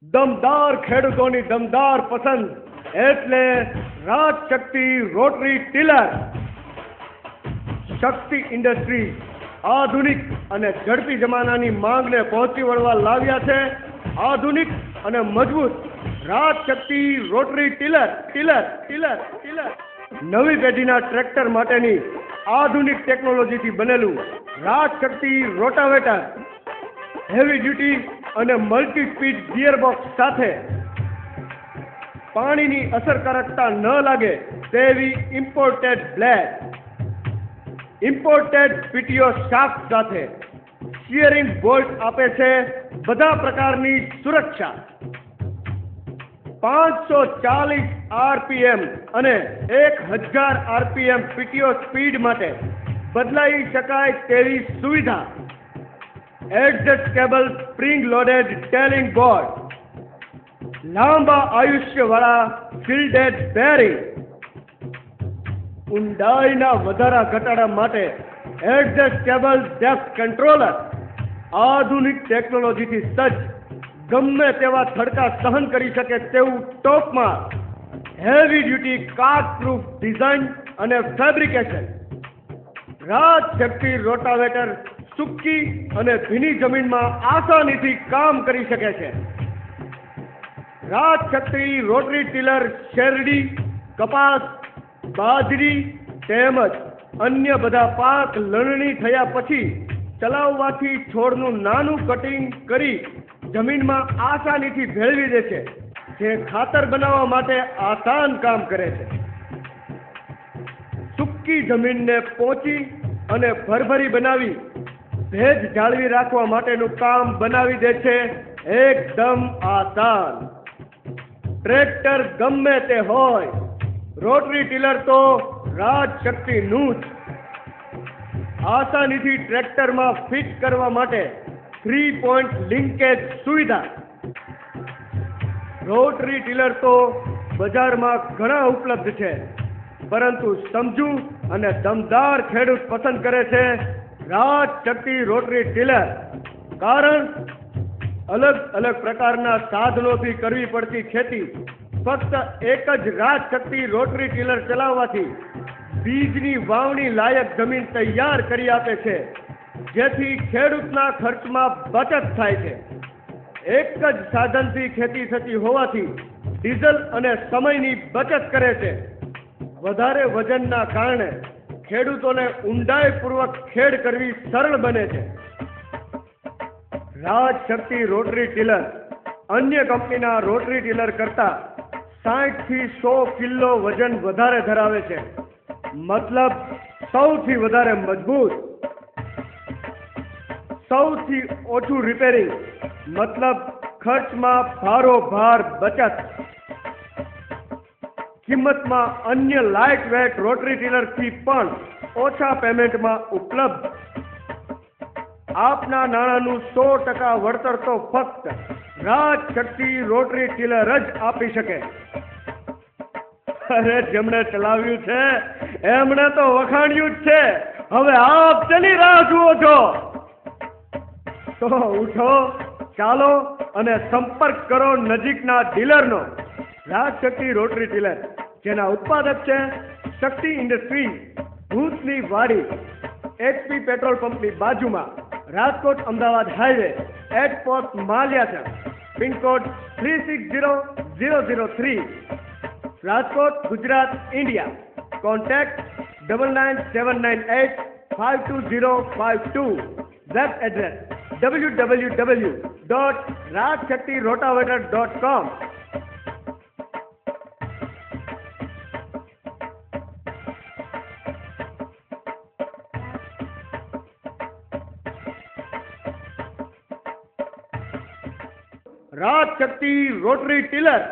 દમદાર ખેડૂતોની દમદાર પસંદ એટલે રાજશક્તિ રોટરી ટીલર. શક્તિ ઇન્ડસ્ટ્રી આધુનિક અને ઝડપી જમાનાની માંગને પહોંચી વળવા લાવ્યા છે આધુનિક અને મજબૂત રાજશક્તિ રોટરી ટીલર. નવી પેઢીના ટ્રેક્ટર માટેની આધુનિક ટેકનોલોજીથી બનેલું રાજશક્તિ રોટાવેટર હેવી ડ્યુટી અને મલ્ટી સ્પીડ ગિયરબોક્સ સાથે પાણીની અસરકારકતા ન લાગે તેવી imported blade, imported PTO shaft સાથે સ્ટીયરિંગ બોલ્ટ આપે છે બધા પ્રકારની સુરક્ષા. 540 RPM અને 1000 RPM પીટીઓ સ્પીડ માટે બદલાઈ શકાય તેવી સુવિધા. Adjustable spring loaded telling board, લાંબા આયુષ્યવાળા શિલ્ડેડ બેરિંગ, ઊંડાઈના વધારા ઘટાડા માટે એડજસ્ટેબલ ડેપ્થ કંટ્રોલર, આધુનિક ટેકનોલોજીથી સજ્જ ગમે તેવા થડકા સહન કરી શકે તેવું ટોપમાં હેવી ડ્યુટી કાટ પ્રૂફ ડિઝાઇન અને ફેબ્રિકેશન. રાજશક્તિ રોટાવેટર સૂકી અને ભીની જમીનમાં આસાનીથી કામ કરી શકે છે. રાજશક્તિ રોટરી ટીલર શેરડી, કપાસ, બાજરી તેમજ અન્ય બધા પાક લણણી થયા પછી ચલાવવાથી છોડનું નાનું કટિંગ કરી જમીનમાં આસાનીથી ભેળવી દે છે, જે ખાતર બનાવવા માટે આસાન કામ કરે છે. સૂકી જમીનને પોચી અને ભરભરી બનાવી ભેજ જાળવી રાખવા માટેનું કામ બનાવી દે છે એકદમ આસાન. ટ્રેક્ટર ગમે તે હોય, રોટરી ટીલર તો રાજશક્તિનું જ. આસાનીથી ટ્રેક્ટરમાં ફિટ કરવા માટે 3 પોઈન્ટ લિંકેજ સુવિધા. રોટરી ટીલર તો બજારમાં ઘણા ઉપલબ્ધ છે, પરંતુ સમજુ અને દમદાર ખેડૂત પસંદ કરે છે રાજશક્તિ રોટરી ટીલર. કારણ અલગ અલગ પ્રકારના સાધનોથી કરવી પડતી ખેતી ફક્ત એક જ રાજશક્તિ રોટરી ટીલર ચલાવવાથી બીજની વાવણી લાયક જમીન તૈયાર કરી આપે છે, જેથી ખેડૂતના ખર્ચમાં બચત થાય છે. એક જ સાધનથી ખેતી થતી હોવાથી ડીઝલ અને સમયની બચત કરે છે. વધારે વજનના કારણે ખેડૂતોને ઊંડાઈપૂર્વક ખેડ કરવી સરળ બને છે. રાજશક્તિ રોટરી ટીલર અન્ય કંપનીના રોટરી ટીલર કરતા 60 થી 100 કિલો વજન વધારે ધરાવે છે. મતલબ સૌથી વધારે મજબૂત, સૌથી ઓછું રિપેરિંગ, મતલબ ખર્ચમાં ભારોભાર બચત. કિંમતમાં અન્ય લાઇટ વેટ રોટરી ટીલરથી પણ ઓછા પેમેન્ટમાં ઉપલબ્ધ. આપના નાણાંનું 100% વળતર તો ફક્ત રાજશક્તિ રોટરી ટીલર જ આપી શકે. અરે જેમણે ચલાવ્યું છે એમણે તો વખાણ્યું જ છે. હવે આપ શેની રાહ જુઓ છો? તો ઉઠો, ચાલો અને સંપર્ક કરો નજીકના ડીલરનો. રાજશક્તિ રોટરી ટીલર, જેના ઉત્પાદક છે શક્તિ ઇન્ડસ્ટ્રી, ભૂતની વાડી, HP પેટ્રોલ પંપની બાજુમાં, Rajkot Ahmedabad highway, at post Maliyachak, pin code 360003, Rajkot, Gujarat, India. Contact 9979852052. Web address www.rajshaktirotavator.com. Rajshakti rotary tiller.